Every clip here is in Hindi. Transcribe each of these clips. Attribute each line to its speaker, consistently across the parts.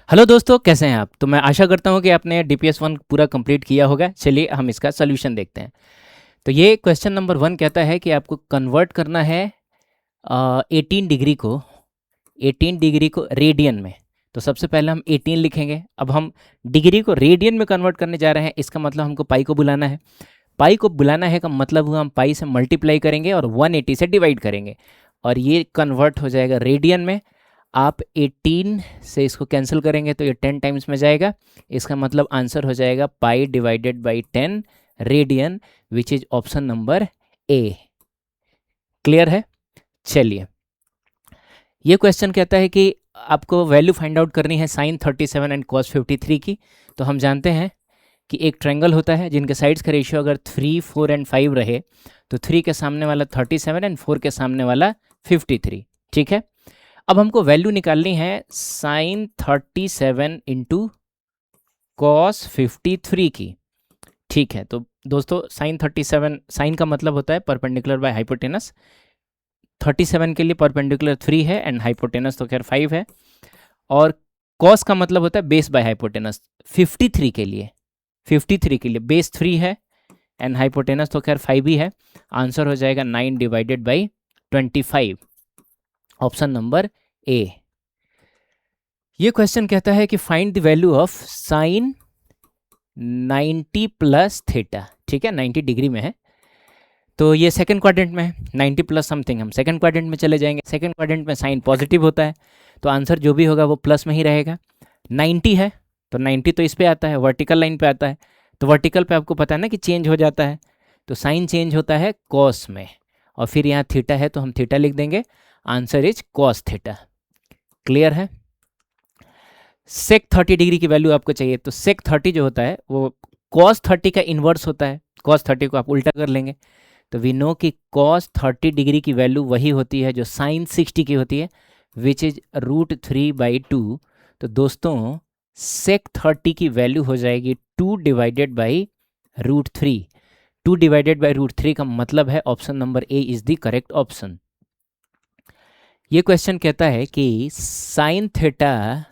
Speaker 1: हेलो दोस्तों, कैसे हैं आप? तो मैं आशा करता हूं कि आपने डीपीएस वन पूरा कंप्लीट किया होगा। चलिए हम इसका सोल्यूशन देखते हैं। तो ये क्वेश्चन नंबर वन कहता है कि आपको कन्वर्ट करना है 18 डिग्री को रेडियन में। तो सबसे पहले हम 18 लिखेंगे। अब हम डिग्री को रेडियन में कन्वर्ट करने जा रहे हैं, इसका मतलब हमको पाई को बुलाना है। पाई को बुलाना है का मतलब हुआ हम पाई से मल्टीप्लाई करेंगे और 180 से डिवाइड करेंगे और ये कन्वर्ट हो जाएगा रेडियन में। आप 18 से इसको कैंसिल करेंगे तो ये 10 टाइम्स में जाएगा। इसका मतलब आंसर हो जाएगा पाई divided by 10 radian, which is option number A. Clear है? चलिए, ये क्वेश्चन कहता है कि आपको वैल्यू फाइंड आउट करनी है साइन 37 एंड कॉस 53 की। तो हम जानते हैं कि एक ट्रायंगल होता है जिनके साइड्स का रेशियो अगर 3, 4 एंड 5 रहे तो 3 के सामने वाला 37 एंड 4 के सामने वाला 53। ठीक है, अब हमको वैल्यू निकालनी है साइन 37 इंटू कॉस 53 की। ठीक है, तो दोस्तों साइन 37, साइन का मतलब होता है परपेंडिकुलर बाय हाइपोटेनस। 37 के लिए परपेंडिकुलर 3 है एंड हाइपोटेनस तो खैर 5 है, और कॉस का मतलब होता है बेस बाय हाइपोटेनस। 53 के लिए बेस 3 है एंड हाइपोटेनस तो खैर 5 ही है। आंसर हो जाएगा 9 डिवाइडेड बाई 25, ऑप्शन नंबर ए। ये क्वेश्चन कहता है कि find the value of sine 90 plus theta. ठीक है, 90 डिग्री में है तो ये सेकंड क्वाड्रेंट में है। 90 प्लस समथिंग, हम सेकंड क्वाड्रेंट में चले जाएंगे। सेकंड क्वाड्रेंट में साइन पॉजिटिव होता है तो आंसर जो भी होगा वो प्लस में ही रहेगा। 90 है तो 90 तो इस पे आता है, वर्टिकल लाइन पे आता है। तो वर्टिकल पे आपको पता है ना कि चेंज हो जाता है, तो साइन चेंज होता है कॉस में, और फिर यहाँ थीटा है तो हम थीटा लिख देंगे। Answer is cos theta. Clear है? सेक 30 डिग्री की वैल्यू आपको चाहिए, तो सेक 30 जो होता है वो कॉस 30 का इन्वर्स होता है। कॉस 30 को आप उल्टा कर लेंगे तो वी नो कि कॉस 30 डिग्री की वैल्यू वही होती है जो साइन 60 की होती है, विच इज √3/2। तो दोस्तों सेक 30 की वैल्यू हो जाएगी 2 डिवाइडेड बाई √3। 2 डिवाइडेड बाई √3 का मतलब है option number A is the correct option. ये क्वेश्चन कहता है कि sine theta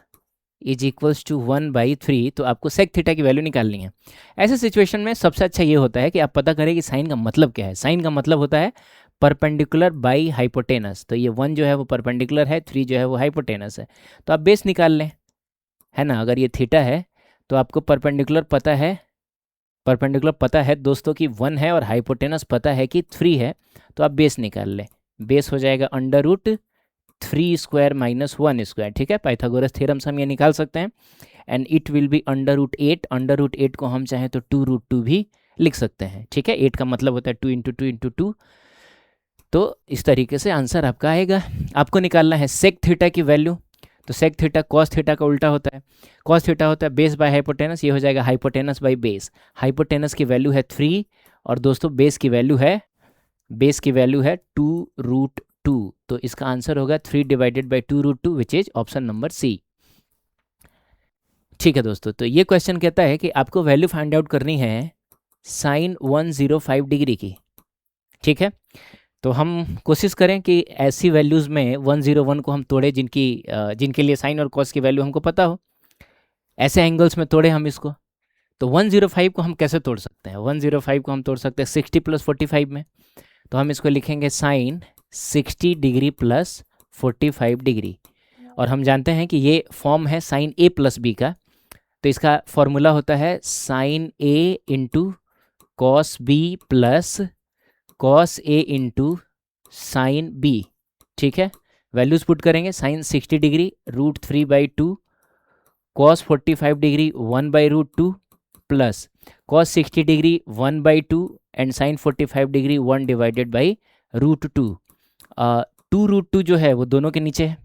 Speaker 1: is equals to 1/3, तो आपको सेक थीटा की वैल्यू निकालनी है। ऐसे सिचुएशन में सबसे अच्छा ये होता है कि आप पता करें कि साइन का मतलब क्या है। साइन का मतलब होता है परपेंडिकुलर बाई हाइपोटेनस। तो ये 1 जो है वो परपेंडिकुलर है, 3 जो है वो हाइपोटेनस है। तो आप बेस निकाल लें, है ना। अगर ये थीटा है तो आपको परपेंडिकुलर पता है दोस्तों कि 1 है, और हाइपोटेनस पता है कि 3 है। तो आप बेस निकाल लें। बेस हो जाएगा √3² - 1²। ठीक है, पाइथागोरस थ्योरम से हम ये निकाल सकते हैं। And it will be √8। √8 को हम चाहें तो 2√2 भी लिख सकते हैं। ठीक है, 8 का मतलब होता है 2 × 2 × 2। तो इस तरीके से आंसर आपका आएगा। आपको निकालना है सेक थीटा की वैल्यू। तो सेक थीटा कॉस थीटा का उल्टा होता है। कॉस थीटा होता है बेस बाय हाइपोटेनस, ये हो जाएगा हाइपोटेनस बाई बेस। हाइपोटेनस की वैल्यू है 3 और दोस्तों बेस की वैल्यू है 2√2। तो इसका आंसर होगा 3 divided by 2√2, which is option number C. ठीक है दोस्तों, तो ये क्वेश्चन कहता है कि आपको वैल्यू फाइंड आउट करनी है साइन 105 डिग्री की। ठीक है, तो हम कोशिश करें कि ऐसी वैल्यूज़ में 101 को हम तोड़े जिनके लिए साइन और कॉस की वैल्यू हमको पता हो। ऐसे एंगल्स में तोड़े हम इसको। तो 105 को हम कैसे तोड़ सकते हैं? 105 को हम तोड़ सकते हैं 60 + 45 में। तो हम इसको लिखेंगे साइन 60 डिग्री प्लस 45 डिग्री, और हम जानते हैं कि ये फॉर्म है साइन A + B का। तो इसका फॉर्मूला होता है sine A into cos B plus cos A into sine B। ठीक है, वैल्यूज पुट करेंगे। Sine 60 degree √3/2, cos 45 degree 1/√2 plus cos 60 degree 1/2 and sine 45 degree 1 divided by √2। 2√2 जो है वो दोनों के नीचे है,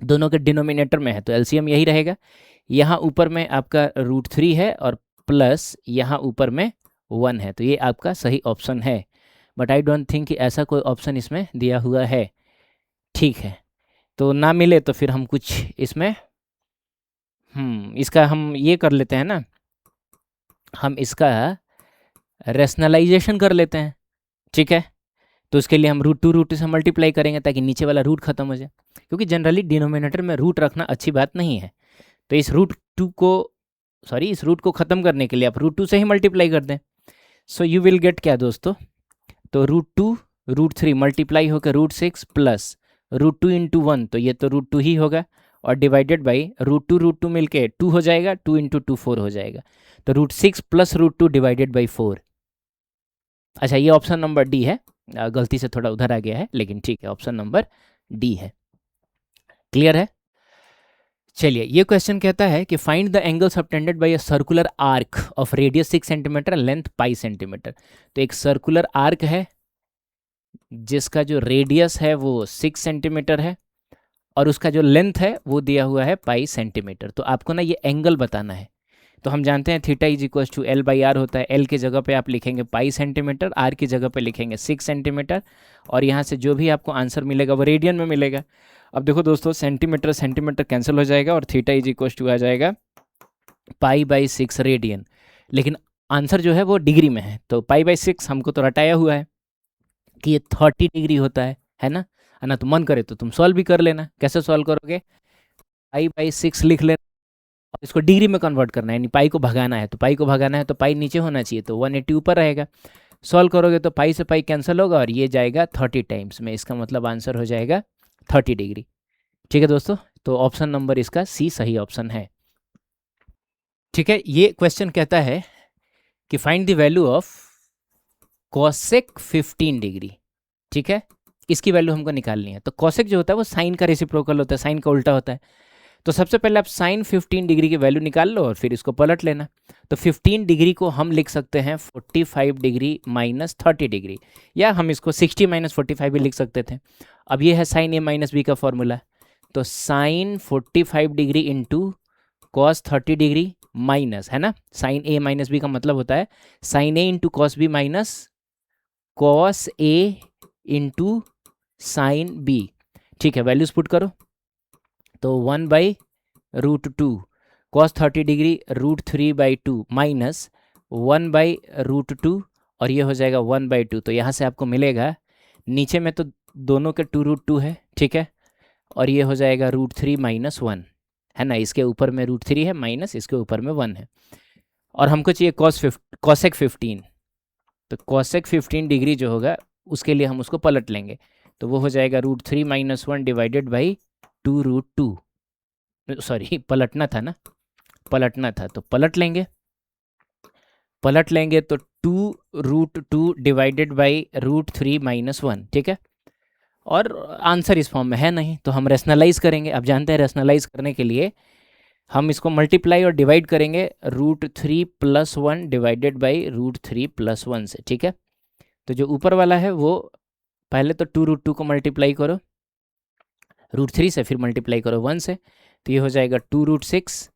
Speaker 1: दोनों के डिनोमिनेटर में है, तो एलसीएम यही रहेगा। यहाँ ऊपर में आपका √3 है और प्लस यहाँ ऊपर में 1 है, तो ये आपका सही ऑप्शन है। बट आई डोंट थिंक कि ऐसा कोई ऑप्शन इसमें दिया हुआ है। ठीक है, तो ना मिले तो फिर हम कुछ इसमें इसका हम ये कर लेते हैं ना, हम इसका रेशनलाइजेशन कर लेते हैं। ठीक है, तो उसके लिए हम √2 से मल्टीप्लाई करेंगे ताकि नीचे वाला रूट खत्म हो जाए, क्योंकि जनरली डिनोमिनेटर में रूट रखना अच्छी बात नहीं है। तो इस रूट को ख़त्म करने के लिए आप रूट 2 से ही मल्टीप्लाई कर दें। सो यू विल गेट क्या दोस्तों, तो रूट 2 रूट 3 मल्टीप्लाई होकर रूट 6 प्लस रूट 2 इंटू 1, तो ये तो रूट 2 ही होगा, और डिवाइडेड बाई रूट 2 मिलके 2 हो जाएगा, 2 इंटू 2 4 हो जाएगा, तो root 6 plus root 2 divided by 4। अच्छा, ये ऑप्शन नंबर डी है, गलती से थोड़ा उधर आ गया है, लेकिन ठीक है, ऑप्शन नंबर डी है। क्लियर है? चलिए, ये क्वेश्चन कहता है कि find the angle subtended bye a circular arc of radius 6 centimetre, length pi centimetre. तो एक सर्कुलर आर्क है जिसका जो रेडियस है वो 6 सेंटीमीटर है और उसका जो लेंथ है वो दिया हुआ है पाई सेंटीमीटर। तो आपको ना ये एंगल बताना है। तो हम जानते हैं theta is equal to L by R होता है। एल की जगह पे आप लिखेंगे पाई सेंटीमीटर, आर की जगह पे लिखेंगे 6 सेंटीमीटर, और यहाँ से जो भी आपको आंसर मिलेगा वो रेडियन में मिलेगा। अब देखो दोस्तों, सेंटीमीटर सेंटीमीटर कैंसिल हो जाएगा और थीटा इज इक्वल टू आ जाएगा पाई बाई 6 रेडियन, लेकिन आंसर जो है वो डिग्री में है। तो पाई बाई 6 हमको तो रटाया हुआ है कि ये 30 डिग्री होता है ना? तो मन करे तो तुम सॉल्व भी कर लेना। कैसे सॉल्व करोगे? पाई बाई 6 लिख लेना और इसको डिग्री में कन्वर्ट करना है, यानी पाई को भगाना है। तो पाई को भगाना है तो पाई नीचे होना चाहिए, तो 180 ऊपर रहेगा। सॉल्व करोगे तो पाई से पाई कैंसिल होगा और ये जाएगा 30 टाइम्स में, इसका मतलब आंसर हो जाएगा 30 डिग्री। ठीक है दोस्तों, तो ऑप्शन नंबर इसका सी सही ऑप्शन है। ठीक है, ये क्वेश्चन कहता है कि find the value of cosec 15 degree. ठीक है, इसकी वैल्यू हमको निकालनी है। तो कोसेक जो होता है वो साइन का रेसिप्रोकल होता है, साइन का उल्टा होता है। तो सबसे पहले आप साइन 15 डिग्री की वैल्यू निकाल लो और फिर इसको पलट लेना। तो 15 डिग्री को हम लिख सकते हैं 45 डिग्री माइनस 30 डिग्री, या हम इसको 60 माइनस 45 भी लिख सकते थे। अब ये है साइन ए माइनस बी का फॉर्मूला। तो sine 45 degree into cos 30 degree minus, है ना, साइन ए माइनस बी का मतलब होता है sine a into cos b minus cos a into sine b. ठीक है, वैल्यूज पुट करो। तो 1/√2 कॉस 30 डिग्री √3/2 माइनस 1/√2, और ये हो जाएगा 1/2। तो यहाँ से आपको मिलेगा, नीचे में तो दोनों के 2√2 है, ठीक है, और ये हो जाएगा √3 माइनस 1, है ना। इसके ऊपर में √3 है माइनस इसके ऊपर में 1 है, और हमको चाहिए कॉसेक 15। तो कॉसेक 15 डिग्री जो होगा उसके लिए हम उसको पलट लेंगे। तो वो हो जाएगा √3 माइनस 1 डिवाइडेड बाई 2√2। सॉरी, पलटना था ना, पलटना था, तो पलट लेंगे तो 2√2 डिवाइडेड बाई √3 माइनस 1। ठीक है, और आंसर इस फॉर्म में है नहीं, तो हम रेशनलाइज करेंगे। आप जानते हैं रेशनलाइज करने के लिए हम इसको मल्टीप्लाई और डिवाइड करेंगे √3 प्लस 1 डिवाइडेड बाई √3 प्लस 1 से। ठीक है, तो जो ऊपर वाला है वो पहले तो 2√2 को मल्टीप्लाई करो √3 से, फिर मल्टीप्लाई करो 1 से, तो ये हो जाएगा 2√6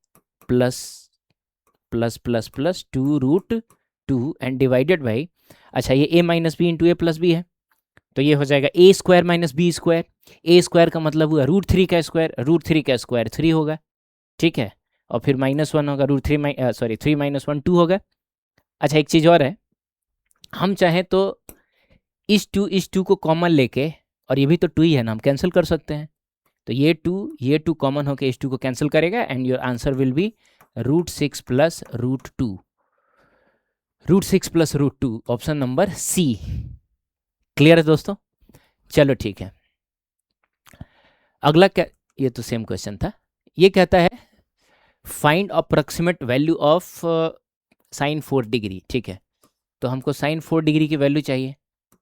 Speaker 1: plus plus plus plus 2√2 and divided by, अच्छा ये a minus B into A plus B है, तो ये हो जाएगा a square minus B square. a square का मतलब हुआ √3 का स्क्वायर, √3 का स्क्वायर 3 होगा, ठीक है, और फिर -1 होगा, √3 माइनस 1 2 होगा। अच्छा, एक चीज़ और है, हम चाहें तो इस 2 को कॉमन लेके, और ये भी तो 2 ही है ना, हम कैंसिल कर सकते हैं। तो ये 2 कॉमन होकर इस 2 को कैंसिल करेगा and your answer will be √6 plus √2, √6 plus √2, option number C. Clear है दोस्तों? चलो ठीक है, अगला क्या, ये तो सेम क्वेश्चन था। ये कहता है find approximate value of sine 4 degree. ठीक है, तो हमको साइन 4 डिग्री की वैल्यू चाहिए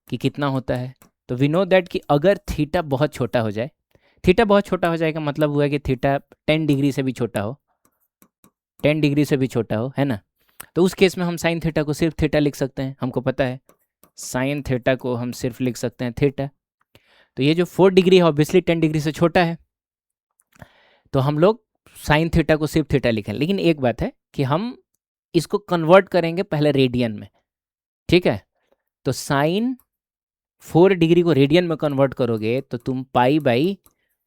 Speaker 1: कि कितना होता है। तो वी नो दैट कि अगर थीटा बहुत छोटा हो जाए, थीटा बहुत छोटा हो जाएगा मतलब हुआ कि थीटा 10 डिग्री से भी छोटा हो, 10 डिग्री से भी छोटा हो, है ना, तो उस केस में हम साइन थीटा को सिर्फ थीटा लिख सकते हैं। हमको पता है साइन थीटा को हम सिर्फ लिख सकते हैं थीटा। तो ये जो 4 डिग्री है ऑब्वियसली 10 डिग्री से छोटा है, तो हम लोग साइन थीटा को सिर्फ थीटा लिखें। लेकिन एक बात है कि हम इसको कन्वर्ट करेंगे पहले रेडियन में, ठीक है। तो साइन 4 डिग्री को रेडियन में कन्वर्ट करोगे तो तुम पाई बाई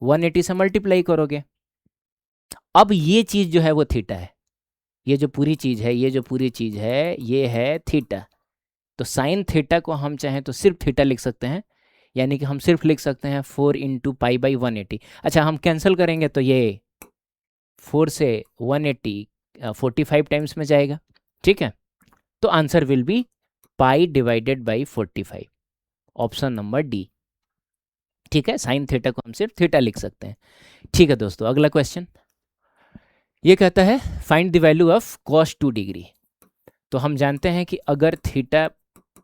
Speaker 1: 180 से मल्टीप्लाई करोगे। अब ये चीज़ जो है वो थीटा है, ये जो पूरी चीज़ है ये है थीटा। तो साइन थीटा को हम चाहें तो सिर्फ थीटा लिख सकते हैं, यानी कि हम सिर्फ लिख सकते हैं 4 इंटू पाई बाई 180। अच्छा, हम कैंसिल करेंगे तो ये 4 से 180 45 टाइम्स में जाएगा, ठीक है। तो answer will B pi divided by 45, option number D, ठीक है। साइन थीटा को हम सिर्फ थीटा लिख सकते हैं, ठीक है दोस्तों। अगला क्वेश्चन ये कहता है find the value of cos 2 degree. तो हम जानते हैं कि अगर थीटा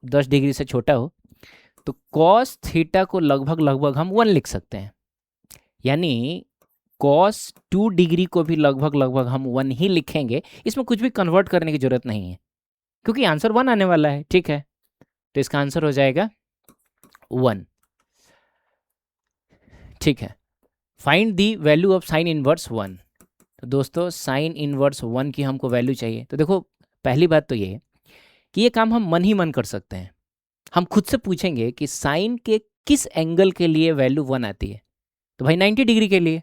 Speaker 1: 10 डिग्री से छोटा हो तो cos थीटा को लगभग हम 1 लिख सकते हैं, यानी cos 2 डिग्री को भी लगभग हम 1 ही लिखेंगे। इसमें कुछ भी कन्वर्ट करने की जरूरत नहीं है क्योंकि आंसर 1 आने वाला है, ठीक है। तो इसका आंसर हो जाएगा 1, ठीक है। Find the value of sine inverse 1। तो दोस्तों साइन इनवर्स 1 की हमको वैल्यू चाहिए। तो देखो पहली बात तो ये है कि ये काम हम मन ही मन कर सकते हैं। हम खुद से पूछेंगे कि साइन के किस एंगल के लिए वैल्यू 1 आती है, तो भाई 90 डिग्री के लिए।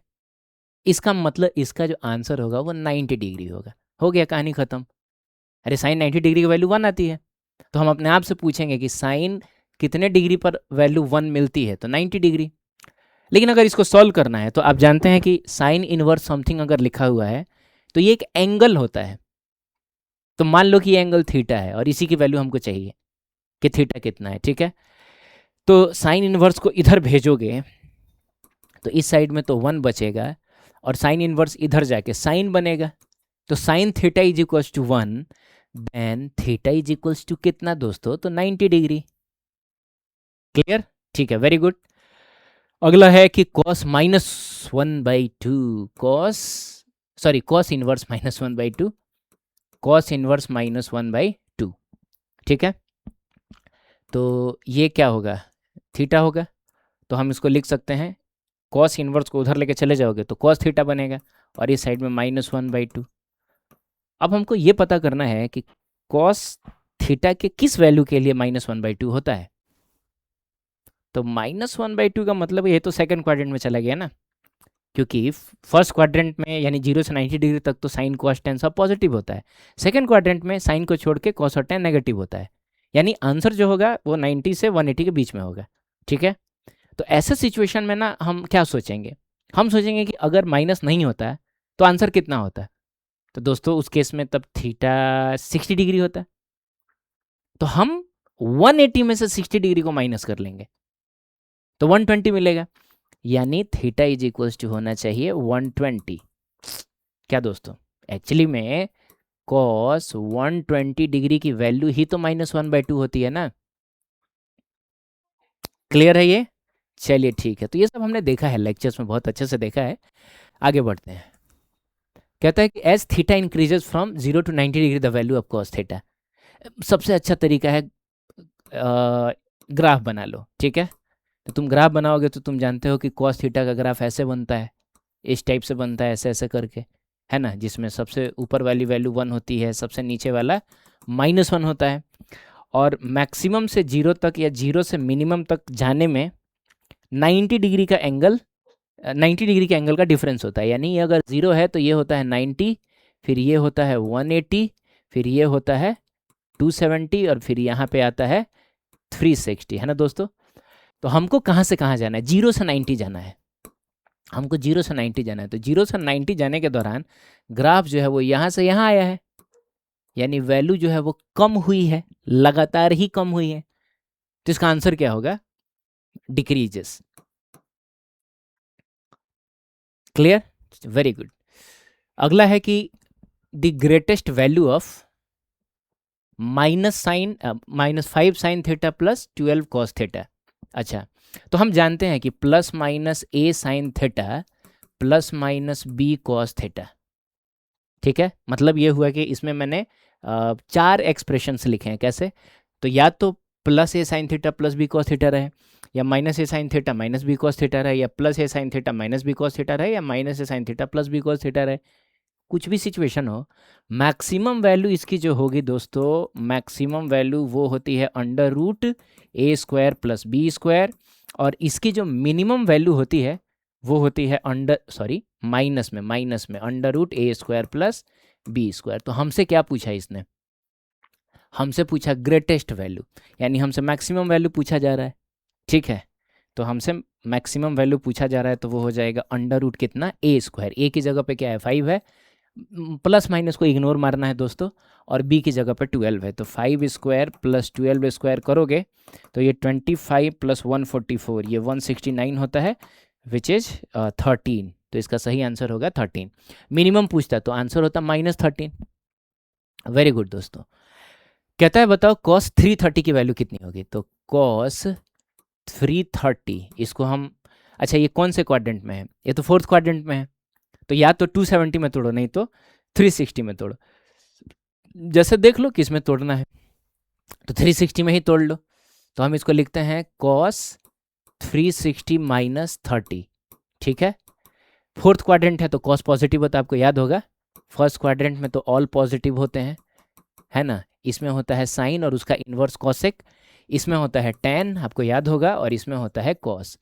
Speaker 1: इसका मतलब इसका जो आंसर होगा वो 90 डिग्री होगा। हो गया, कहानी खत्म। अरे साइन 90 डिग्री की वैल्यू 1 आती है, तो हम अपने आप से पूछेंगे कि साइन कितने डिग्री पर वैल्यू 1 मिलती है, तो 90 डिग्री। लेकिन अगर इसको सॉल्व करना है तो आप जानते हैं कि साइन इनवर्स समथिंग अगर लिखा हुआ है तो ये एक एंगल होता है। तो मान लो कि ये एंगल थीटा है और इसी की वैल्यू हमको चाहिए कि थीटा कितना है, ठीक है। तो साइन इनवर्स को इधर भेजोगे तो इस साइड में तो 1 बचेगा और साइन इनवर्स इधर जाके साइन बनेगा। तो sine theta is equals to 1, then theta is equals to कितना दोस्तों, तो 90 डिग्री। क्लियर, ठीक है, वेरी गुड। अगला है कि cos -1/2, cos inverse -1/2, cos inverse -1/2, ठीक है। तो ये क्या होगा, थीटा होगा। तो हम इसको लिख सकते हैं, cos इनवर्स को उधर लेके चले जाओगे तो cos थीटा बनेगा और इस साइड में -1/2। अब हमको ये पता करना है कि cos थीटा के किस वैल्यू के लिए -1/2 होता है। तो -1/2 का मतलब ये तो सेकंड क्वाड्रेंट में चला गया ना, क्योंकि फर्स्ट क्वाड्रेंट में यानी 0 से 90 डिग्री तक तो साइन cos tan सब पॉजिटिव होता है। सेकंड क्वाड्रेंट में साइन को छोड़ के cos और tan नेगेटिव होता है, यानी आंसर जो होगा वो 90 से 180 के बीच में होगा, ठीक है। तो ऐसे सिचुएशन में ना हम क्या सोचेंगे, हम सोचेंगे कि अगर माइनस नहीं होता है तो आंसर कितना होता है। तो दोस्तों उस केस में तब थीटा 60 डिग्री होता है। तो हम 180 में से 60 डिग्री को माइनस कर लेंगे तो 120 मिलेगा, यानी थीटा इज इक्वल्स टू होना चाहिए 120। क्या दोस्तों, एक्चुअली में cos 120 डिग्री की वैल्यू ही तो -1/2 होती है ना। क्लियर है ये, चलिए ठीक है। तो ये सब हमने देखा है लेक्चर्स में, बहुत अच्छे से देखा है। आगे बढ़ते हैं। कहता है कि as theta increases from 0 to 90 degree the value of cos theta. सबसे अच्छा तरीका है ग्राफ बना लो, ठीक है। तो तुम ग्राफ बनाओगे तो तुम जानते हो कि cos थीटा का ग्राफ ऐसे बनता है, इस टाइप से बनता है, ऐसे ऐसे करके, है ना, जिसमें सबसे ऊपर वाली वैल्यू 1 होती है, सबसे नीचे वाला -1 होता है। और मैक्सिमम से 0 तक या 0 से मिनिमम तक जाने में 90 डिग्री का एंगल 90 डिग्री के एंगल का डिफरेंस होता है। यानी अगर 0 है तो ये होता है 90, फिर ये होता है 180, फिर ये होता है 270 और फिर यहाँ पे आता है 360, है ना दोस्तों। तो हमको कहाँ से कहाँ जाना है, 0 से 90 जाना है। हमको 0 से 90 जाना है। तो 0 से 90 जाने के दौरान ग्राफ जो है वो यहाँ से यहाँ आया है, यानी वैल्यू जो है वो कम हुई है, लगातार ही कम हुई है। तो इसका आंसर क्या होगा, डिक्रीजेस। Clear, very good. अगला है कि the greatest value of -5 sign theta plus 12 cos theta. अच्छा, तो हम जानते हैं कि +- a sine theta +- b cos theta, ठीक है। मतलब ये हुआ कि इसमें मैंने 4 एक्सप्रेशंस लिखे हैं। कैसे, तो या तो +a sine theta +b cos theta रहे, या -a sine theta -b cos theta रहे, या +a sine theta -b cos theta रहे, या -a sine theta +b cos theta रहे। कुछ भी सिचुएशन हो, मैक्सिमम वैल्यू इसकी जो होगी दोस्तों, मैक्सिमम वैल्यू वो होती है √a² + b², और इसकी जो मिनिमम वैल्यू होती है वो होती है माइनस में √a² + b²। तो हमसे क्या पूछा इसने, हमसे पूछा ग्रेटेस्ट वैल्यू, यानी हमसे मैक्सिमम वैल्यू पूछा जा रहा है, ठीक है। तो हमसे मैक्सिमम वैल्यू पूछा जा रहा है, तो वो हो जाएगा अंडर रूट कितना, ए स्क्वायर। ए की जगह पे क्या है 5 है, प्लस माइनस को इग्नोर मारना है दोस्तों, और बी की जगह पे 12 है, तो 5 स्क्वायर प्लस 12 स्क्वायर करोगे तो ये 25 प्लस 144 ये 169 होता है, विच इज 13। तो इसका सही आंसर होगा 13। मिनिमम पूछता तो आंसर होता -13। वेरी गुड दोस्तों। कहता है बताओ cos 330 की वैल्यू कितनी होगी, तो cos 330 इसको हम, अच्छा ये कौन से क्वाड्रेंट में है, ये तो फोर्थ क्वाड्रेंट में है, तो या तो 270 में तोड़ो नहीं तो 360 में तोड़ो, जैसे देख लो किस में तोड़ना है, तो 360 में ही तोड़ लो। तो हम इसको लिखते हैं cos 360 माइनस 30, ठीक है। फोर्थ क्वाड्रेंट है तो cos पॉजिटिव होता है, आपको याद होगा। फर्स्ट क्वाड्रेंट में तो ऑल पॉजिटिव होते हैं, है ना। इसमें होता है साइन और उसका इन्वर्स कॉसेक, इसमें होता है tan, आपको याद होगा, और इसमें होता है cos।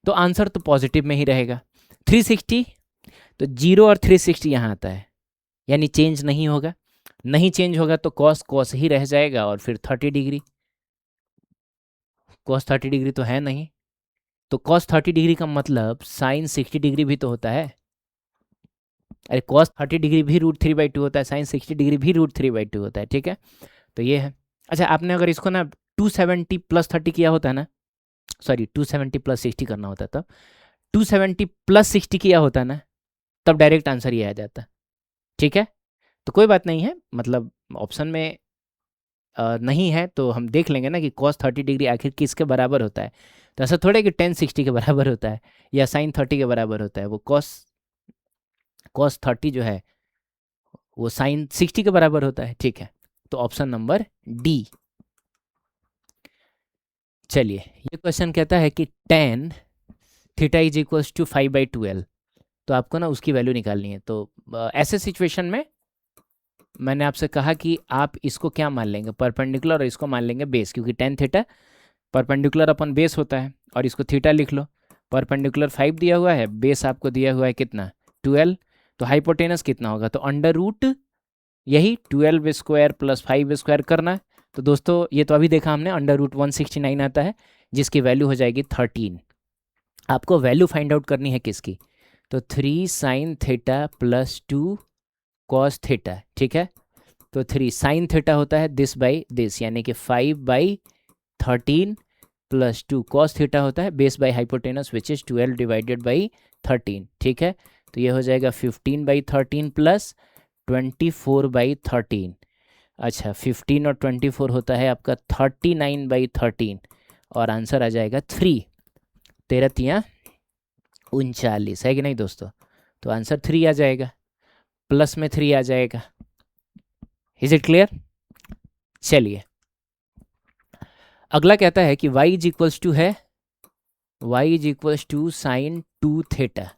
Speaker 1: तो आंसर तो पॉजिटिव में ही रहेगा। 360 तो 0 और 360 यहाँ आता है, यानी चेंज नहीं होगा, नहीं चेंज होगा तो cos ही रह जाएगा, और फिर 30 डिग्री, cos 30 डिग्री तो है नहीं, तो cos 30 डिग्री का मतलब साइन 60 डिग्री भी तो होता है। अरे cos 30 डिग्री भी √3/2 होता है, साइन 60 डिग्री भी √3/2 होता है, ठीक है। तो ये है। अच्छा आपने अगर इसको ना 270 प्लस 30 किया होता है ना, सॉरी 270 प्लस 60 करना होता, तब 270 प्लस 60 किया होता ना, तब डायरेक्ट आंसर ये आ जाता, ठीक है। तो कोई बात नहीं है, मतलब ऑप्शन में नहीं है तो हम देख लेंगे ना कि cos 30 डिग्री आखिर किसके बराबर होता है। तो ऐसा थोड़ा कि tan 60 के बराबर होता है या sin 30 के बराबर होता है, वो cos 30 जो है वो sin 60 के बराबर होता है, ठीक है। तो ऑप्शन नंबर डी। चलिए ये क्वेश्चन कहता है कि tan theta is equals to 5/12, तो आपको ना उसकी वैल्यू निकालनी है। तो ऐसे सिचुएशन में मैंने आपसे कहा कि आप इसको क्या मान लेंगे, परपेंडिकुलर, और इसको मान लेंगे बेस, क्योंकि tan theta perpendicular upon base होता है, और इसको थीटा लिख लो। परपेंडिकुलर 5 दिया हुआ है, बेस आपको दिया हुआ है कितना 12, तो हाइपोटेनस कितना होगा, तो अंडर रूट यही 12 स्क्वायर प्लस 5 स्क्वायर करना। तो दोस्तों ये तो अभी देखा हमने, अंडर रूट 169 आता है, जिसकी वैल्यू हो जाएगी 13। आपको वैल्यू फाइंड आउट करनी है किसकी, तो 3 sin थीटा प्लस 2 cos थीटा, ठीक है। तो 3 sin थीटा होता है दिस बाई दिस, यानी कि 5/13 प्लस 2 cos थीटा होता है base by hypotenuse which is 12 divided by 13, ठीक है। तो ये हो जाएगा 15/13 प्लस 24/13। अच्छा 15 और 24 होता है आपका 39/13, और आंसर आ जाएगा 3। 13 तियाँ 39, है कि नहीं दोस्तों। तो आंसर 3 आ जाएगा, प्लस में 3 आ जाएगा। Is it clear. चलिए अगला कहता है कि y इज इक्वल्स टू है, y is equals to sine 2 theta.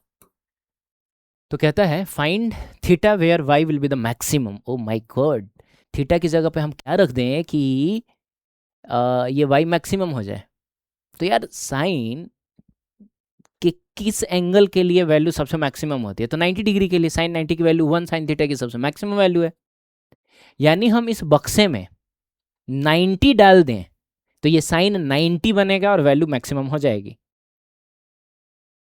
Speaker 1: तो कहता है find theta where y will be the maximum. Oh my god, theta की जगह पे हम क्या रख दें कि ये y मैक्सिमम हो जाए। तो यार साइन कि किस एंगल के लिए वैल्यू सबसे मैक्सिमम होती है, तो 90 डिग्री के लिए साइन 90 की वैल्यू 1 साइन थीटा की सबसे मैक्सिमम वैल्यू है, यानी हम इस बक्से में 90 डाल दें तो ये साइन 90 बनेगा और वैल्यू मैक्सिमम हो जाएगी।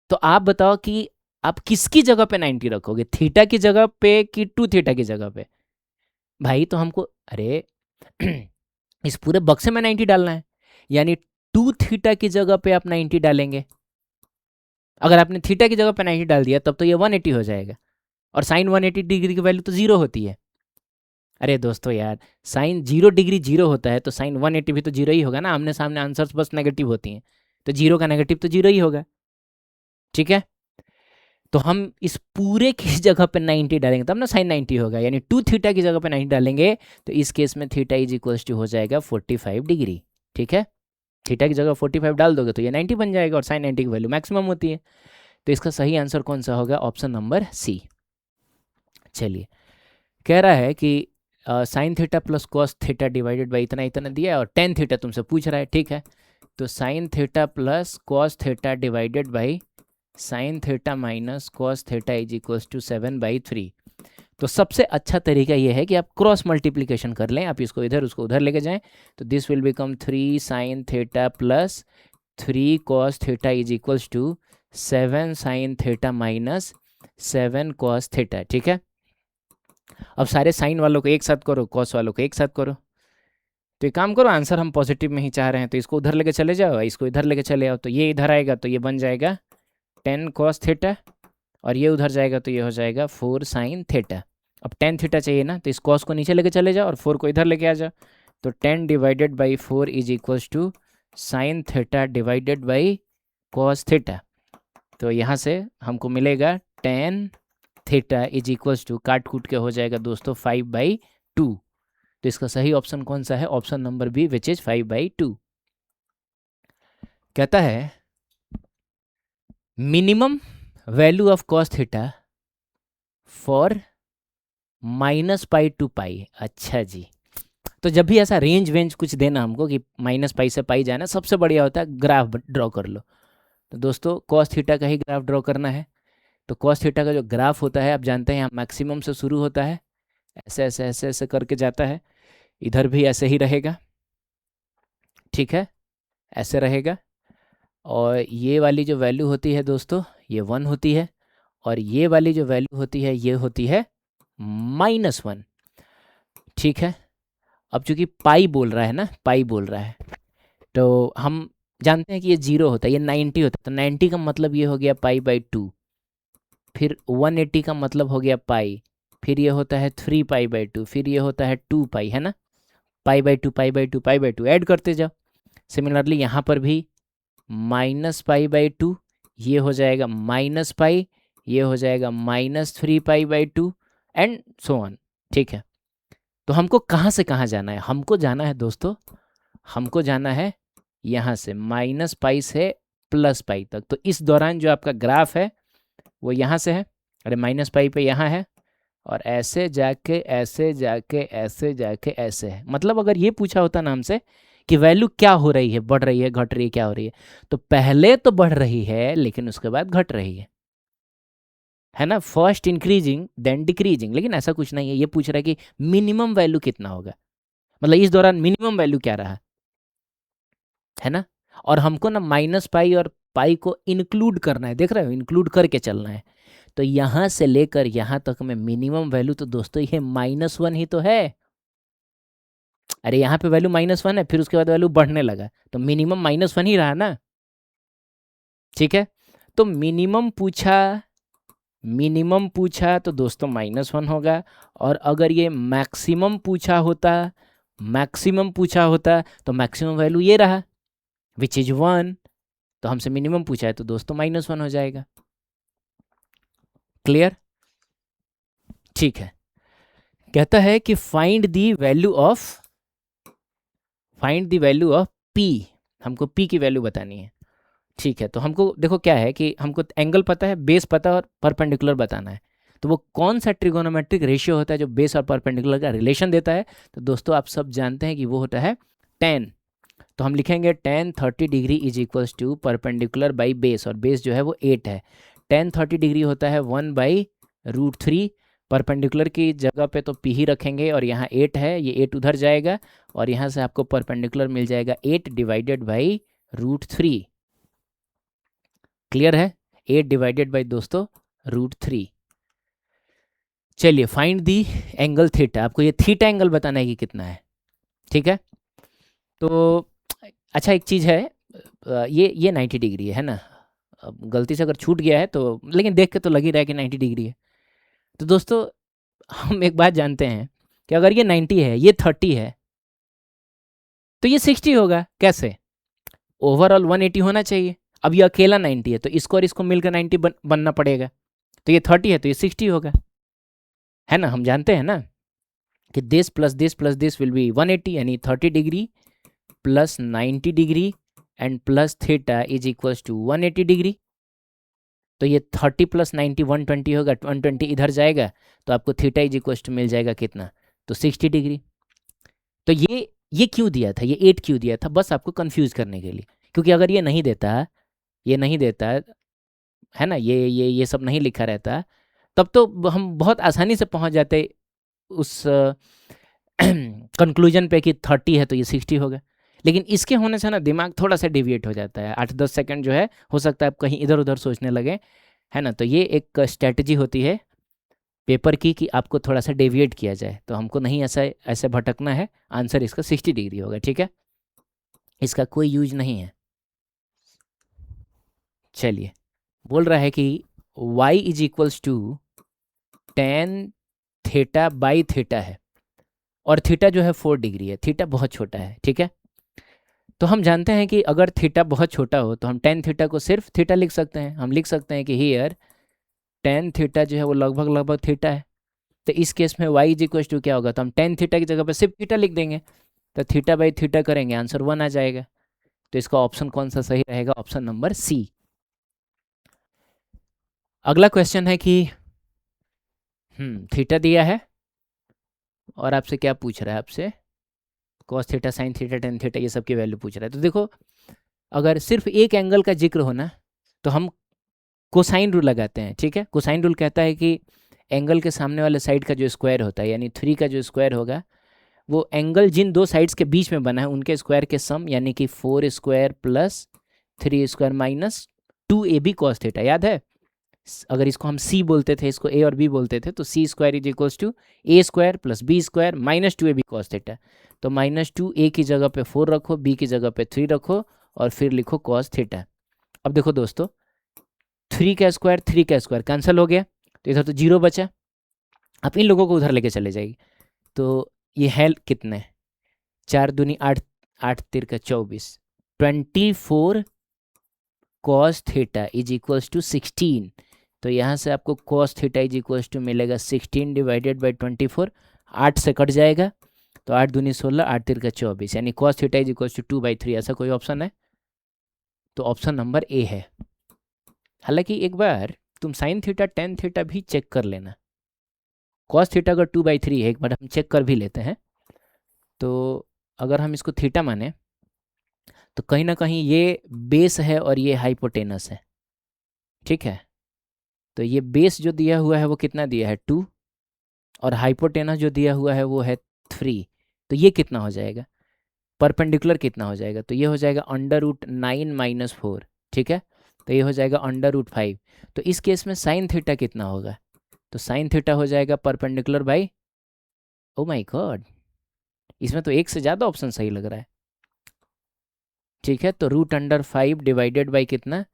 Speaker 1: तो आप बताओ कि आप किसकी जगह पे 90 रखोगे, थीटा की जगह पे कि 2 थीटा की जगह पे। भाई तो हमको अरे इस पूरे बक्से में 90 डालना है, यानी 2 थीटा की जगह पे आप 90 डालेंगे। अगर आपने थीटा की जगह पे 90 डाल दिया तब तो ये 180 हो जाएगा, और साइन 180 डिग्री की वैल्यू तो 0 होती है। अरे दोस्तों यार साइन 0 डिग्री 0 होता है तो साइन 180 भी तो 0 ही होगा ना, आमने सामने आंसर्स बस नेगेटिव होती हैं, तो 0 का नेगेटिव तो 0 ही होगा, ठीक है। तो हम इस पूरे की जगह पे 90 डालेंगे तब ना साइन 90 होगा, यानी 2 थीटा की जगह पे 90 डालेंगे तो इस केस में थीटा इज इक्वल्स टू हो जाएगा 45 डिग्री, ठीक है। थीटा की जगह 45 डाल दोगे तो ये 90 बन जाएगा, और साइन 90 की वैल्यू मैक्सिमम होती है। तो इसका सही आंसर कौन सा होगा, ऑप्शन नंबर सी। चलिए कह रहा है कि sine theta plus cos theta divided by इतना इतना दिया है, और टेन थीटा तुमसे पूछ रहा है, ठीक है। तो sine theta plus cos theta divided by sine theta minus cos theta is equals to 7/3। तो सबसे अच्छा तरीका ये है कि आप क्रॉस मल्टीप्लिकेशन कर लें, आप इसको इधर उसको उधर लेके जाएं, तो this will become 3 sine theta plus 3 cos theta is equals to 7 sin theta minus 7 cos theta. ठीक है, अब सारे साइन वालों को एक साथ करो, कॉस वालों को एक साथ करो। तो एक काम करो, आंसर हम पॉजिटिव में ही चाह रहे हैं तो इसको उधर लेके चले जाओ, इसको इधर लेके चले आओ, तो ये इधर आएगा तो ये बन जाएगा 10 cos थीटा, और ये उधर जाएगा तो ये हो जाएगा 4 sin थीटा। अब 10 थीटा चाहिए ना, तो इस cos को नीचे लेके चले जाओ और 4 को इधर लेके आ जाओ, तो 10 divided by 4 is equals to sine theta divided by cos theta. तो यहाँ से हमको मिलेगा 10 थीटा इज इक्वल्स टू, काट कूट के हो जाएगा दोस्तों 5/2। तो इसका सही ऑप्शन कौन सा है? Option number B, which is 5/2। कहता है minimum value of cos theta for -π to π। अच्छा जी, तो जब भी ऐसा रेंज वेंज कुछ देना हमको कि -π से π जाना, सबसे बढ़िया होता है ग्राफ ड्रॉ कर लो। तो दोस्तों cos थीटा का ही ग्राफ ड्रॉ करना है। तो cos थीटा का जो ग्राफ होता है आप जानते हैं यहाँ मैक्सिमम से शुरू होता है, ऐसे ऐसे ऐसे ऐसे करके जाता है, इधर भी ऐसे ही रहेगा। ठीक है, ऐसे रहेगा, और ये वाली जो वैल्यू होती है दोस्तों ये 1 होती है, और ये वाली जो वैल्यू होती है ये होती है -1। ठीक है, अब चूंकि पाई बोल रहा है ना, पाई बोल रहा है, तो हम जानते हैं कि ये 0 होता है, ये 90 होता है, तो 90 का मतलब ये हो गया π/2, फिर 180 का मतलब हो गया पाई, फिर ये होता है 3π/2, फिर ये होता है 2π, है ना, π/2 π/2 π/2 ऐड करते जाओ। सिमिलरली यहाँ पर भी -π/2, ये हो जाएगा -π, ये हो जाएगा -3π/2 एंड सो ऑन। ठीक है, तो हमको कहाँ से कहाँ जाना है? हमको जाना है दोस्तों, हमको जाना है यहाँ से -π से +π तक। तो इस दौरान जो आपका ग्राफ है वो यहाँ से है, अरे -π पे यहाँ है, और ऐसे जाके ऐसे जाके ऐसे जाके ऐसे है। मतलब अगर ये पूछा होता ना हमसे कि वैल्यू क्या हो रही है, बढ़ रही है, घट रही है, क्या हो रही है, तो पहले तो बढ़ रही है लेकिन उसके बाद घट रही है ना, फर्स्ट इंक्रीजिंग देन डिक्रीजिंग। लेकिन ऐसा कुछ नहीं है, ये पूछ रहा है कि मिनिमम वैल्यू कितना होगा, मतलब इस दौरान मिनिमम वैल्यू क्या रहा, है ना। और हमको ना -π और पाई को इंक्लूड करना है, देख रहे हो, इंक्लूड करके चलना है। तो यहाँ से लेकर यहाँ तक में मिनिमम वैल्यू तो दोस्तों ये -1 ही तो है। अरे यहाँ पे वैल्यू -1 है, फिर उसके बाद वैल्यू बढ़ने लगा, तो मिनिमम -1 ही रहा ना। ठीक है, तो मिनिमम पूछा तो दोस्तों -1 होगा, और अगर ये मैक्सिमम पूछा होता तो मैक्सिमम वैल्यू ये रहा विच इज 1, तो हमसे मिनिमम पूछा है तो दोस्तों -1 हो जाएगा। क्लियर? ठीक है, कहता है कि find the value of p, हमको p की वैल्यू बतानी है। ठीक है, तो हमको देखो क्या है कि हमको एंगल पता है, बेस पता है, और परपेंडिकुलर बताना है। तो वो कौन सा ट्रिगोनोमेट्रिक रेशियो होता है जो बेस और परपेंडिकुलर का रिलेशन देता है? तो दोस्तों आप सब जानते हैं कि वो होता है tan। तो हम लिखेंगे tan 30 degree is equals to perpendicular by base, और बेस जो है वो 8 है। tan 30 डिग्री होता है 1/√3, परपेंडिकुलर की जगह पे तो p ही रखेंगे, और यहाँ 8 है, ये 8 उधर जाएगा, और यहाँ से आपको परपेंडिकुलर मिल जाएगा 8 डिवाइडेड बाई √3। क्लियर है? 8 डिवाइडेड बाई दोस्तों √3। चलिए फाइंड दी एंगल थीटा, आपको ये थीटा एंगल बताना है कि कितना है। ठीक है, तो अच्छा एक चीज़ है, ये 90 डिग्री है ना, अब गलती से अगर छूट गया है तो, लेकिन देख के तो लग ही रहा है कि 90 डिग्री है। तो दोस्तों हम एक बात जानते हैं कि अगर ये 90 है, ये 30 है, तो ये 60 होगा। कैसे? ओवरऑल 180 होना चाहिए। अब ये अकेला 90 है तो इसको और इसको मिलकर 90 बनना पड़ेगा, तो ये 30 है तो ये 60 होगा, है ना। हम जानते हैं ना कि this plus this will be 180, यानी 30 degree plus 90 degree and plus theta is equals to 180 degree. तो ये 30 प्लस 90 120 होगा, 120 इधर जाएगा, तो आपको थीटा इज इक्वल्स टू मिल जाएगा कितना, तो 60 डिग्री। तो ये क्यों दिया था, ये 8 क्यों दिया था? बस आपको कंफ्यूज करने के लिए, क्योंकि अगर ये नहीं देता है ना, ये सब नहीं लिखा रहता, तब तो हम बहुत आसानी से पहुंच जाते उस कंक्लूजन पे कि 30 है तो ये 60 होगा। लेकिन इसके होने से ना दिमाग थोड़ा सा डेविएट हो जाता है, 8-10 सेकंड जो है हो सकता है आप कहीं इधर उधर सोचने लगे, है ना। तो ये एक स्ट्रैटेजी होती है पेपर की कि आपको थोड़ा सा डेविएट किया जाए, तो हमको नहीं ऐसा ऐसे भटकना है। आंसर इसका 60 डिग्री होगा, ठीक है, इसका कोई यूज नहीं है। चलिए, बोल रहा है कि y is equals to tan theta by theta है, और थीटा जो है 4 डिग्री है, थीटा बहुत छोटा है, ठीक है। तो हम जानते हैं कि अगर थीटा बहुत छोटा हो तो हम टेन थीटा को सिर्फ थीटा लिख सकते हैं। हम लिख सकते हैं कि हियर टेन थीटा जो है वो लगभग लगभग थीटा है। तो इस केस में y इज इक्वल टू क्या होगा, तो हम टेन थीटा की जगह पर सिर्फ थीटा लिख देंगे, तो थीटा बाई थीटा करेंगे, आंसर 1 आ जाएगा। तो इसका ऑप्शन कौन सा सही रहेगा, ऑप्शन नंबर सी। अगला क्वेश्चन है कि थीटा दिया है और आपसे क्या पूछ रहा है, आपसे cos theta sine theta tan theta ये सब की वैल्यू पूछ रहा है। तो देखो, अगर सिर्फ एक एंगल का जिक्र हो ना तो हम कोसाइन रूल लगाते हैं, ठीक है। कोसाइन रूल कहता है कि एंगल के सामने वाले साइड का जो स्क्वायर होता है, यानी 3 का जो स्क्वायर होगा, वो एंगल जिन दो साइड्स के बीच में बना है उनके स्क्वायर के सम, यानी कि 4 square plus 3 square minus 2ab cos theta. याद है, अगर इसको हम c बोलते थे, इसको a और b बोलते थे, तो c square is equals to a square plus b square minus 2ab cos theta. तो माइनस 2 a की जगह पे 4 रखो, b की जगह पे 3 रखो और फिर लिखो कॉस थीटा। अब देखो दोस्तों, 3 का स्क्वायर कैंसिल हो गया, तो इधर तो 0 बचा। आप इन लोगों को उधर लेके चले जाइए, तो ये है कितने, 4 दूनी 8, 8 3 का 24, 24 cos theta is equals to 16। तो यहाँ से आपको cos theta is equals to मिलेगा 16 डिवाइडेड बाई 24, 8 से कट जाएगा, तो 8 दूनी 16, 8 3 का 24, यानी cos theta is equals to 2/3। ऐसा कोई ऑप्शन है, तो ऑप्शन नंबर ए है। हालांकि एक बार तुम साइन थीटा टेन थीटा भी चेक कर लेना, कॉस थीटा अगर 2/3 है, एक बार हम चेक कर भी लेते हैं। तो अगर हम इसको थीटा माने तो कहीं ना कहीं ये बेस है और ये हाइपोटेनस है, ठीक है। तो ये बेस जो दिया हुआ है वो कितना दिया है 2, और हाइपोटेनस जो दिया हुआ है वो है 3। तो ये कितना हो जाएगा, परपेंडिकुलर कितना हो जाएगा, तो ये हो जाएगा √9 - 4, ठीक है। तो ये हो जाएगा √5। तो इस केस में साइन थीटा कितना होगा, तो साइन थीटा हो जाएगा perpendicular by, O my God, इसमें तो एक से ज़्यादा ऑप्शन सही लग रहा है, ठीक है। तो √5 डिवाइडेड बाई कितना,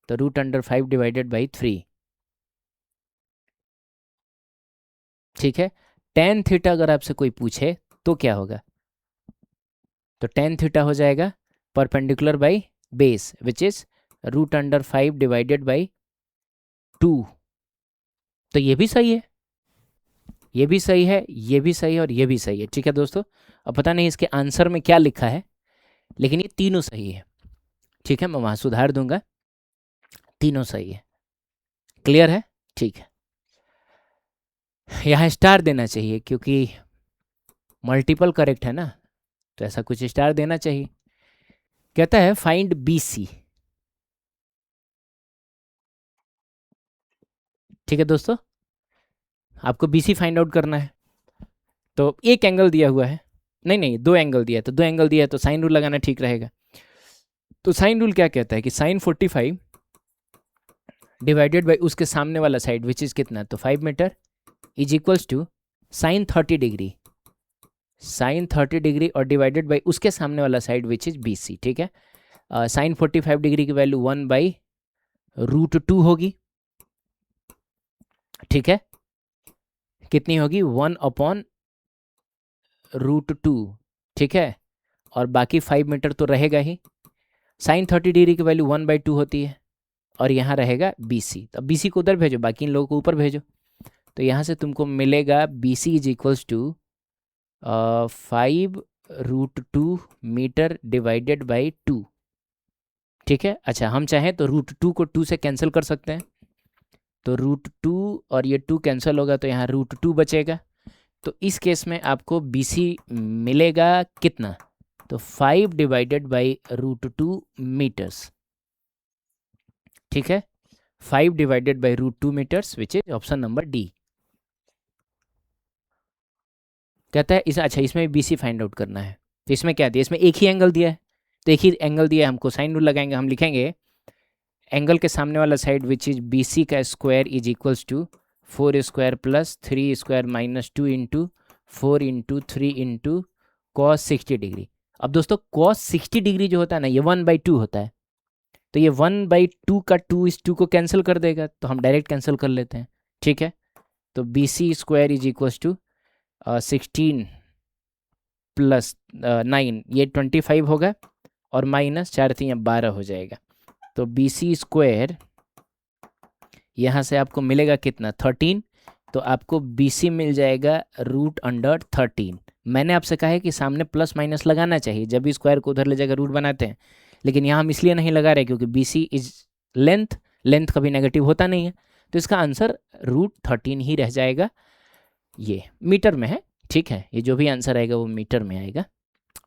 Speaker 1: तो √5 डिवाइडेड बाई 3, ठीक है। टेन थीटा अगर आपसे कोई पूछे तो क्या होगा, तो टेन थीटा हो जाएगा perpendicular by base which is √5 divided by 2। तो ये भी सही है, ये भी सही है, ये भी सही है और ये भी सही है, ठीक है दोस्तों। अब पता नहीं इसके आंसर में क्या लिखा है, लेकिन ये तीनों सही है, ठीक है। मैं वहाँ सुधार दूंगा, तीनों सही है, क्लियर है, ठीक है। यहाँ स्टार देना चाहिए क्योंकि मल्टीपल करेक्ट है ना, तो ऐसा कुछ स्टार देना चाहिए। कहता है फाइंड BC, ठीक है दोस्तों, आपको BC फाइंड आउट करना है। तो एक एंगल दिया हुआ है, नहीं नहीं, दो एंगल दिया है, तो दो एंगल दिया है तो साइन रूल लगाना ठीक रहेगा। तो साइन रूल क्या कहता है कि साइन 45 डिवाइडेड बाई उसके सामने वाला साइड विच इज कितना, तो 5 meter is equals to sine 30 degree, sine 30 degree और डिवाइडेड बाई उसके सामने वाला साइड विच इज BC, ठीक है। साइन 45 डिग्री की वैल्यू 1/√2 होगी, ठीक है। कितनी होगी, 1/√2, ठीक है। और बाकी 5 मीटर तो रहेगा ही। साइन 30 डिग्री की वैल्यू 1/2 होती है, और यहाँ रहेगा BC, तो BC को उधर भेजो, बाकी इन लोगों को ऊपर भेजो। तो यहाँ से तुमको मिलेगा BC is equals to 5√2 meter divided by 2, ठीक है। अच्छा, हम चाहें तो √2 को 2 से कैंसिल कर सकते हैं, तो √2 और ये 2 कैंसिल होगा, तो यहाँ √2 बचेगा। तो इस केस में आपको BC मिलेगा कितना, तो 5 डिवाइडेड बाई √2 मीटर्स, ठीक है। 5 divided by √2 meters which is option number D. कहता है इस, अच्छा इसमें BC फाइंड आउट करना है, तो इसमें क्या दिया, इसमें एक ही एंगल दिया है, तो एक ही एंगल दिया है, हम कोसाइन रूल लगाएंगे, हम लिखेंगे एंगल के सामने वाला side which is B C का square is equals to 4 square plus 3 square minus 2 into 4 into 3 into cos 60 degree. अब दोस्तों कॉस 60 डिग्री जो होता है ना, ये 1/2 होता है, तो ये 1/2 का 2 इस 2 को कैंसिल कर देगा, तो हम डायरेक्ट कैंसिल कर लेते हैं, ठीक है। तो B C square is equals to 16 प्लस 9, ये 25 होगा, और माइनस 4 3 12 हो जाएगा। तो बी सी स्क्वायर यहाँ से आपको मिलेगा कितना, 13, तो आपको बी सी मिल जाएगा √13। मैंने आपसे कहा है कि सामने प्लस माइनस लगाना चाहिए जब भी स्क्वायर को उधर ले जाकर रूट बनाते हैं, लेकिन यहाँ हम इसलिए नहीं लगा रहे क्योंकि B C is length, length कभी नेगेटिव होता नहीं है, तो इसका आंसर √13 ही रह जाएगा। ये मीटर में है, ठीक है, ये जो भी आंसर आएगा वो मीटर में आएगा,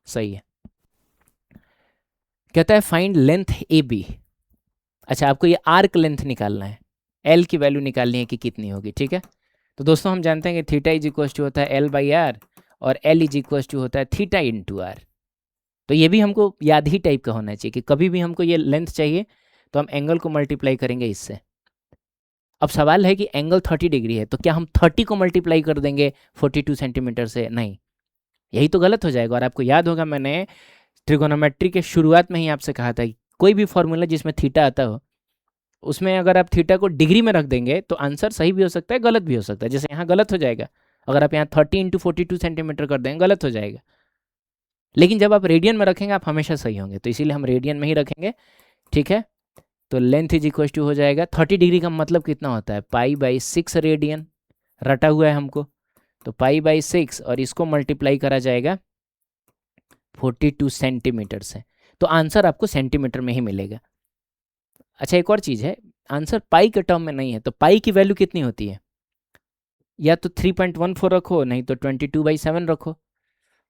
Speaker 1: सही है। कहता है फाइंड लेंथ ए बी। अच्छा, आपको ये आर्क लेंथ निकालना है, एल की वैल्यू निकालनी है कि कितनी होगी, ठीक है। तो दोस्तों हम जानते हैं कि थीटा इज इक्वल टू होता है L/R और L इज इक्वल टू होता है थीटा इंटू आर। तो ये भी हमको याद ही टाइप का होना चाहिए कि कभी भी हमको ये लेंथ चाहिए तो हम एंगल को मल्टीप्लाई करेंगे इससे। अब सवाल है कि एंगल 30 डिग्री है, तो क्या हम 30 को मल्टीप्लाई कर देंगे 42 सेंटीमीटर से? नहीं, यही तो गलत हो जाएगा। और आपको याद होगा मैंने ट्रिगोनोमेट्री के शुरुआत में ही आपसे कहा था कि कोई भी फॉर्मूला जिसमें थीटा आता हो उसमें अगर आप थीटा को डिग्री में रख देंगे तो आंसर सही भी हो सकता है, गलत भी हो सकता है। जैसे यहाँ गलत हो जाएगा, अगर आप यहाँ 30 × 42 सेंटीमीटर कर देंगे गलत हो जाएगा, लेकिन जब आप रेडियन में रखेंगे आप हमेशा सही होंगे, तो इसीलिए हम रेडियन में ही रखेंगे, ठीक है। तो लेंथ इज इक्वल टू हो जाएगा 30 डिग्री का मतलब कितना होता है, π/6 रेडियन रटा हुआ है हमको, तो π/6 और इसको मल्टीप्लाई करा जाएगा 42 सेंटीमीटर से, तो आंसर आपको सेंटीमीटर में ही मिलेगा। अच्छा, एक और चीज़ है, आंसर पाई के टर्म में नहीं है, तो पाई की वैल्यू कितनी होती है, या तो 3.14 रखो, नहीं तो 22/7 रखो।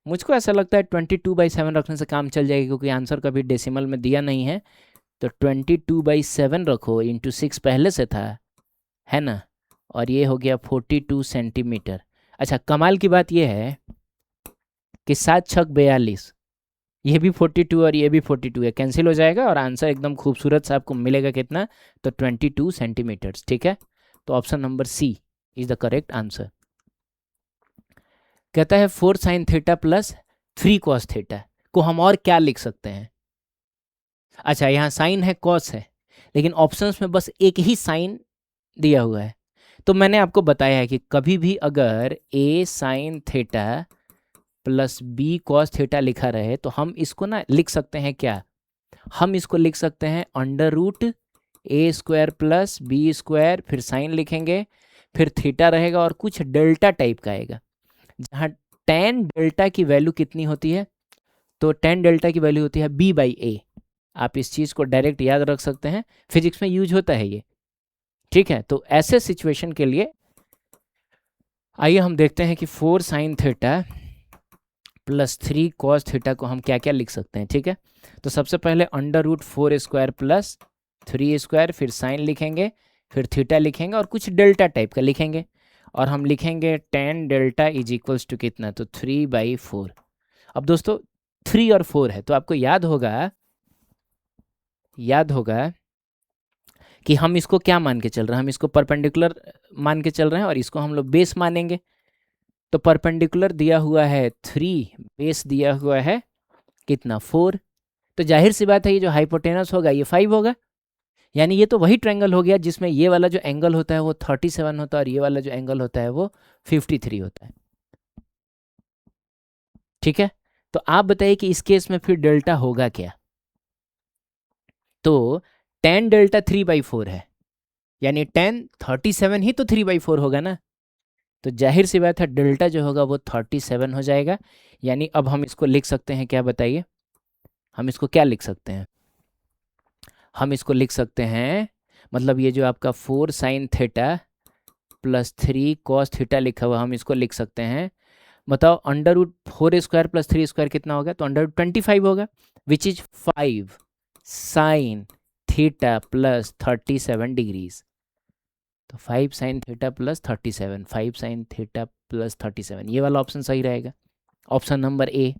Speaker 1: मुझको ऐसा लगता है 22/7 रखने से काम चल जाएगा, क्योंकि आंसर कभी डेसिमल में दिया नहीं है, तो 22/7 रखो, इंटू 6 पहले से था, है ना, और ये हो गया 42 सेंटीमीटर। अच्छा, कमाल की बात यह है कि 7 × 6 = 42, ये भी 42 और ये भी 42 है, कैंसिल हो जाएगा और आंसर एकदम खूबसूरत सा आपको मिलेगा कितना, तो 22 सेंटीमीटर्स, ठीक है। तो option number C is the correct answer. कहता है 4 sin थीटा प्लस 3 cos थीटा को हम और क्या लिख सकते हैं। अच्छा, यहाँ साइन है, कॉस है, लेकिन ऑप्शंस में बस एक ही साइन दिया हुआ है, तो मैंने आपको बताया है कि कभी भी अगर a sin थीटा प्लस b cos थीटा लिखा रहे तो हम इसको ना लिख सकते हैं क्या, हम इसको लिख सकते हैं √a² प्लस b², फिर साइन लिखेंगे, फिर थीटा रहेगा और कुछ डेल्टा टाइप का आएगा, जहाँ tan डेल्टा की वैल्यू कितनी होती है, तो tan डेल्टा की वैल्यू होती है b/a। आप इस चीज़ को डायरेक्ट याद रख सकते हैं, फिजिक्स में यूज होता है ये, ठीक है। तो ऐसे सिचुएशन के लिए आइए हम देखते हैं कि 4 sin थीटा प्लस 3 cos थीटा को हम क्या क्या लिख सकते हैं, ठीक है। तो सबसे पहले √4² प्लस 3², फिर साइन लिखेंगे, फिर थीटा लिखेंगे और कुछ डेल्टा टाइप का लिखेंगे, और हम लिखेंगे tan delta is equals to कितना, तो 3/4। अब दोस्तों 3 और 4 है, तो आपको याद होगा कि हम इसको क्या मान के चल रहे हैं, हम इसको परपेंडिकुलर मान के चल रहे हैं और इसको हम लोग बेस मानेंगे। तो परपेंडिकुलर दिया हुआ है 3, बेस दिया हुआ है कितना, 4, तो जाहिर सी बात है ये जो हाइपोटेनस होगा ये 5 होगा, यानी ये तो वही ट्रायंगल हो गया जिसमें ये वाला जो एंगल होता है वो 37 होता है और ये वाला जो एंगल होता है वो 53 होता है, ठीक है। तो आप बताइए कि इस केस में फिर डेल्टा होगा क्या, तो tan डेल्टा 3/4 है, यानी tan 37 ही तो 3/4 होगा ना, तो जाहिर सी बात है डेल्टा जो होगा वो 37 हो जाएगा। यानी अब हम इसको लिख सकते हैं क्या, बताइए, हम इसको क्या लिख सकते हैं, हम इसको लिख सकते हैं, मतलब ये जो आपका 4 sin थीटा प्लस 3 cos थीटा लिखा हुआ, हम इसको लिख सकते हैं, बताओ √4² प्लस 3² कितना होगा, तो √25 होगा, विच इज 5 sin थीटा प्लस 37 डिग्रीज। तो 5 sin थीटा प्लस 37, 5 sin थीटा प्लस 37, ये वाला ऑप्शन सही रहेगा, ऑप्शन नंबर ए।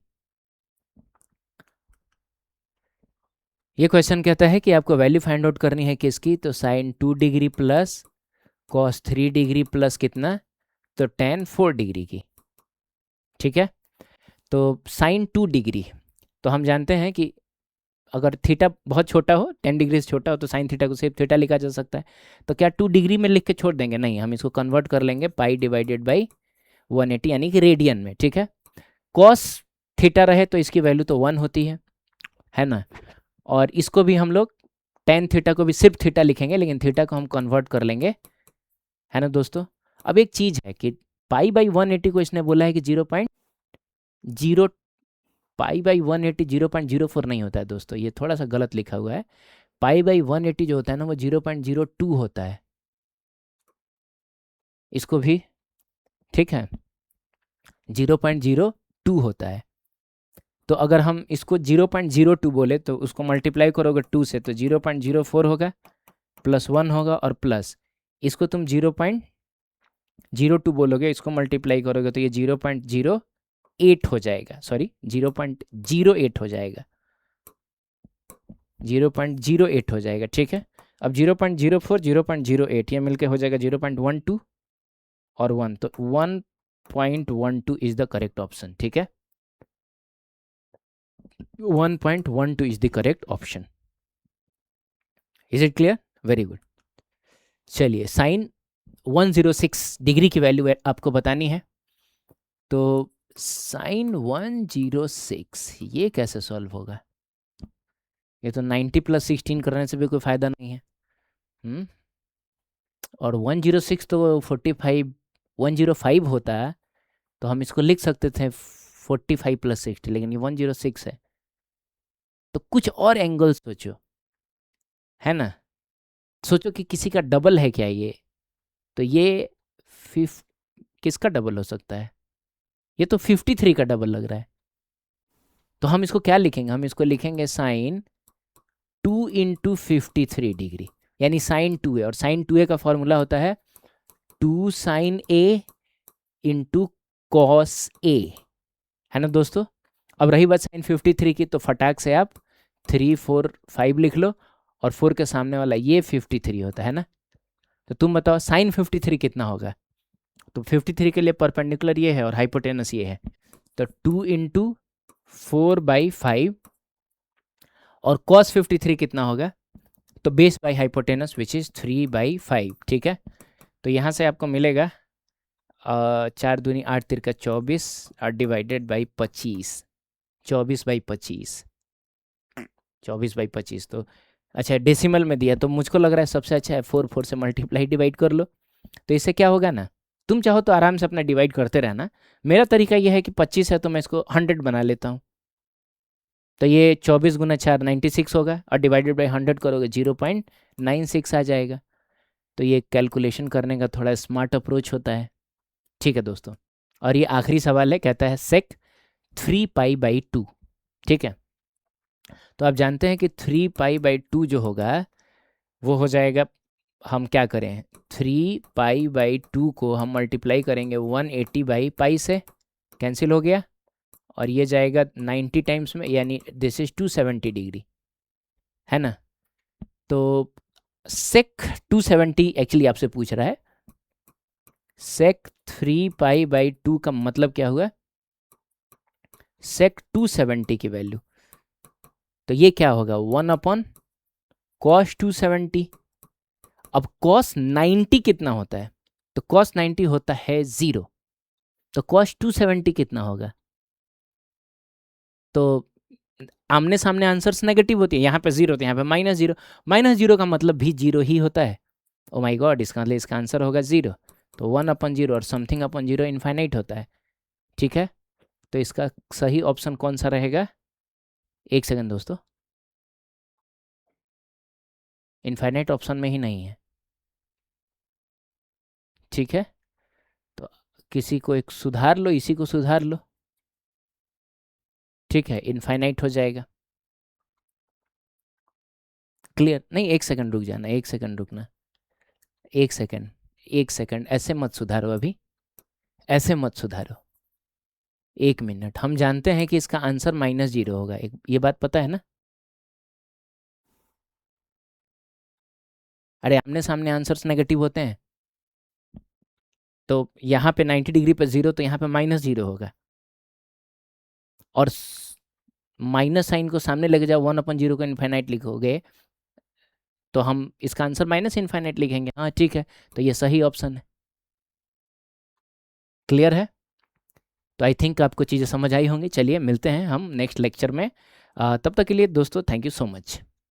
Speaker 1: ये क्वेश्चन कहता है कि आपको वैल्यू फाइंड आउट करनी है किसकी, तो sine 2 degree plus cos 3 degree plus कितना, तो टेन 4 डिग्री की। ठीक है, तो साइन 2 डिग्री, तो हम जानते हैं कि अगर थीटा बहुत छोटा हो, 10 डिग्री से छोटा हो, तो साइन थीटा को सिर्फ थीटा लिखा जा सकता है। तो क्या 2 डिग्री में लिख के छोड़ देंगे, नहीं, हम इसको कन्वर्ट कर लेंगे पाई डिवाइडेड बाई 180 यानी कि रेडियन में। ठीक है, कॉस थीटा रहे तो इसकी वैल्यू तो 1 होती है ना, और इसको भी हम लोग टेन थीटा को भी सिर्फ थीटा लिखेंगे, लेकिन थीटा को हम कन्वर्ट कर लेंगे, है ना दोस्तों। अब एक चीज़ है कि पाई बाई 180 को इसने बोला है कि 0.0, पाई बाई 180 0.04 नहीं होता है दोस्तों, ये थोड़ा सा गलत लिखा हुआ है। पाई बाई 180 जो होता है ना वो 0.02 होता है, इसको भी, ठीक है, 0.02 होता है। तो अगर हम इसको 0.02 बोले तो उसको मल्टीप्लाई करोगे 2 से तो 0.04 होगा, प्लस 1 होगा, और प्लस इसको तुम 0.02 बोलोगे, इसको मल्टीप्लाई करोगे तो ये 0.08 हो जाएगा, सॉरी 0.08 हो जाएगा, 0.08 हो जाएगा। ठीक है, अब 0.04 0.08 ये मिलके हो जाएगा 0.12 और 1, तो 1.12 इज द करेक्ट ऑप्शन। ठीक है, 1.12 is the correct option. Is it clear? Very good. चलिए, साइन 106 डिग्री की वैल्यू आपको बतानी है, तो साइन 106 ये कैसे सॉल्व होगा, ये तो 90 प्लस 16 करने से भी कोई फ़ायदा नहीं है। और 106 तो 45 105 होता है, तो हम इसको लिख सकते थे 45 प्लस 60, लेकिन ये 106 है, तो कुछ और एंगल सोचो, है ना, सोचो कि किसी का डबल है क्या ये, तो ये फिफ किसका डबल हो सकता है, ये तो 53 का डबल लग रहा है। तो हम इसको क्या लिखेंगे, हम इसको लिखेंगे साइन 2 इंटू 53 डिग्री, यानी साइन 2a, और साइन 2a का फॉर्मूला होता है 2 sine a into cos a, है ना दोस्तों। अब रही बात साइन 53 की, तो फटाक से आप 3 4 5 लिख लो, और 4 के सामने वाला ये 53 होता है ना। तो तुम बताओ साइन 53 कितना होगा, तो 53 के लिए परपेंडिकुलर ये है और हाइपोटेनस ये है, तो 2 इंटू 4/5, और कॉस 53 कितना होगा, तो base by hypotenuse which is 3/5। ठीक है, तो यहाँ से आपको मिलेगा 4 दूनी 8 तिरका 24 और डिवाइडेड बाई 25, 24/25, 24/25। तो अच्छा डेसिमल में दिया, तो मुझको लग रहा है सबसे अच्छा है 4 4 से मल्टीप्लाई डिवाइड कर लो, तो इससे क्या होगा ना, तुम चाहो तो आराम से अपना डिवाइड करते रहना, मेरा तरीका यह है कि 25 है तो मैं इसको 100 बना लेता हूँ, तो ये 24 गुना 4 96 होगा, और डिवाइडेड बाई 100 करोगे 0.96 आ जाएगा। तो ये कैलकुलेशन करने का थोड़ा स्मार्ट अप्रोच होता है। ठीक है दोस्तों, और ये आखिरी सवाल है, कहता है सेक 3π/2। ठीक है, तो आप जानते हैं कि 3π/2 जो होगा वो हो जाएगा, हम क्या करें, 3π/2 को हम मल्टीप्लाई करेंगे 180/π से, कैंसिल हो गया, और ये जाएगा 90 टाइम्स में, यानी दिस इज 270 डिग्री, है ना। तो सेक 270 एक्चुअली आपसे पूछ रहा है, सेक 3π/2 का मतलब क्या हुआ, सेक 270 की वैल्यू, तो ये क्या होगा 1/cos 270। अब cos 90 कितना होता है, तो cos 90 होता है 0, तो cos 270 कितना होगा, तो आमने सामने आंसर्स नेगेटिव होती है, यहाँ पे 0 तो यहाँ पे -0, -0 का मतलब भी 0 ही होता है। ओ माय गॉड, इसका मतलब इसका आंसर होगा 0, तो 1/0 और समथिंग अपॉन 0 इनफाइनाइट होता है। ठीक है, तो इसका सही ऑप्शन कौन सा रहेगा, एक सेकंड दोस्तों, इनफाइनाइट ऑप्शन में ही नहीं है। ठीक है, तो किसी को एक सुधार लो, इसी को सुधार लो, ठीक है, इनफाइनाइट हो जाएगा। क्लियर? नहीं, एक सेकंड रुक जाना, एक सेकंड रुकना, एक सेकंड, एक सेकंड, ऐसे मत सुधारो अभी, ऐसे मत सुधारो, 1 मिनट। हम जानते हैं कि इसका आंसर -0 होगा, एक ये बात पता है ना, अरे आमने सामने आंसर्स नेगेटिव होते हैं, तो यहाँ पे 90 डिग्री पे 0, तो यहाँ पे -0 होगा, और माइनस साइन को सामने लेके जाओ, 1/0 को इन्फाइनाइट लिखोगे तो हम इसका आंसर माइनस इन्फाइनाइट लिखेंगे। हाँ ठीक है, तो ये सही ऑप्शन है। क्लियर है? तो आई थिंक आपको चीज़ें समझ आई होंगी। चलिए मिलते हैं हम नेक्स्ट लेक्चर में। तब तक के लिए दोस्तों, थैंक यू सो मच।